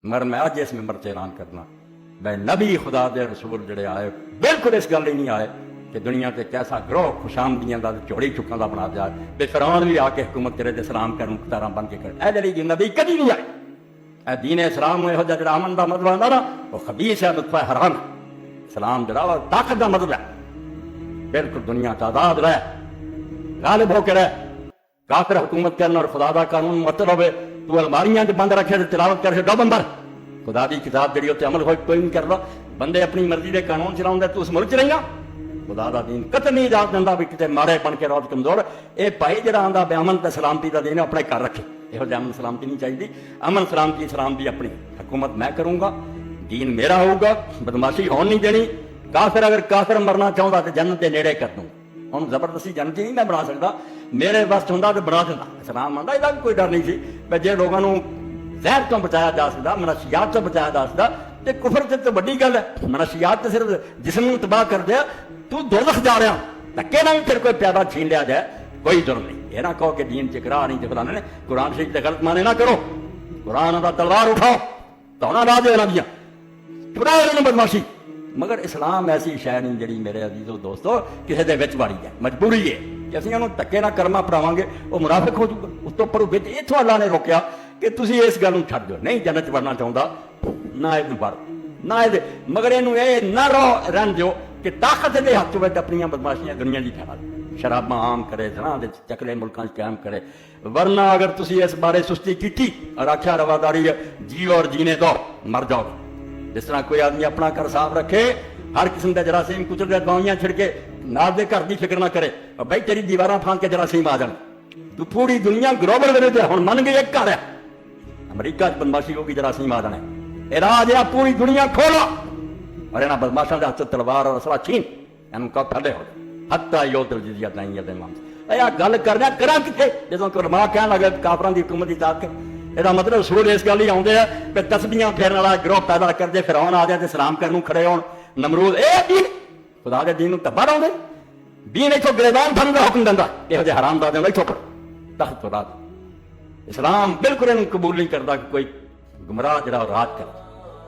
मगर मैं अज इस मैंबर से ऐलान करना, मैं नबी खुदा दे रसूल जड़े आए बिल्कुल इस गल नहीं आए कि दुनिया से कैसा ग्रोह खुशामदियां का चौड़ी चुक्कां का बना जाए बे फिरौन भी आके हुकूमत करे ते सलाम करन मुख्तारां बन के करे। ए जड़ी नबी कदी नहीं आए। ए दीन इस्लाम में जो अमन का मतलब आंदा ना वो खबीस है, नुतफा हराम। इस्लाम जड़ा ताकत का मतलब है, बिल्कुल दुनिया का आजाद रहे, गालिब होकर रहे। काफिर हुकूमत करना और खुदा का कानून मतलब है तू अलमारियां बंद रखे तिलावत कर डो बंबर खुदा की किताब जी उत्ते अमल कोई नहीं करता। बंदे अपनी मर्जी के कानून चलाते तू उस मुल्क च रहेगा। खुदा का दीन कतई नहीं इजाजत दिंदा भी किते मारे बन के रौत कमजोर। ये भाई जरा आंदा अमन ते सलामती का दिन अपने घर रखे। यहो अमन सलामती नहीं चाहिए। अमन सलामती सलामती अपनी हुकूमत मैं करूँगा, दीन मेरा होगा, बदमाशी होने नहीं देनी। काफिर अगर काफिर मरना चाहता तो जन्नत के नेड़े कर दूँ। हम जबरदस्ती जन्नत नहीं मैं बना सकता, मेरे वस्त होंदा तो बना देता। इस्लाम आंदा इसका भी कोई डर नहीं सी भी जे लोगों को जहर तो बचाया जा सकता, मनशियात तो बचाया जा सकता। तो कुफर से तो बड़ी गल है। मनशियात तो सिर्फ जिस्म तबाह कर दिया, तू दोज़ख जा रहा धक्के ना भी फिर कोई प्यादा छीन लिया जाए कोई जुर्म नहीं। ये ना कहो कि दीन चिकरा नहीं चिकरा ने कुरान शरीफ से गलत माने ना करो। कुरान का तलवार उठाओ तो ना ला दो दियाँ चुराओ इन्होंने बदमाशी। मगर इस्लाम ऐसी शै नहीं जी मेरे अजीजो दोस्तों किसी के विच वाड़ी है, मजबूरी है कि असं उन्होंने धक्के ना कर्मा पढ़ावे वो मुनाफिक हो जाऊगा। उस तो पर इतों अल्लाह ने रोकया कि तुम इस गल छड़ दो, नहीं जन्नत बढ़ना चाहता ना ये पढ़ो ना ये, मगर इनू ना रहन दो कि ताकत के हाथ में अपनी बदमाशियां दुनिया की फैला शराबा आम करे, जना चकले मुल्कों कायम करे। वरना अगर तुम इस बारे सुस्ती की और आख्या रवादारी जियो और जीने दो मर जाओ। जिस तरह कोई आदमी अपना घर साफ रखे, हर किस्म के जरासीम कुचल दवाइयां छिड़के, नाल दे घर की फिक्र ना करे और भाई तेरी दीवार फांद के जरासीम आ जाए। तू पूरी दुनिया ग्लोबल विरोध हम मन गई एक घर है, अमरीका बदमाशी होगी जरासीम आ जाने। राज है पूरी दुनिया खोलो और इन्होंने बदमाशा के हाथ तलवार और असला छीन इन कहो थले हो हत्ता योदल जिजिया नहीं गल करना करा कितने जो कुरमा कह लगे काफर की हुकूमत की ताकत। यदा मतलब सूर इस गल ही आते हैं कि तस्बीहां फेरन वाला गिरोह पैदा कर दे, फिरौन आ जाए सलाम करने खड़े हो नमरूद दीन खुदा के दीन तो बाहर आते दीन इतों गिरबान फन का हुक्म दिंदा यहो हराम दा दिंदा इतों तख्त तो रात। इस्लाम बिल्कुल इन्हू कबूल नहीं करता कि कोई गुमराह जरा राज करे।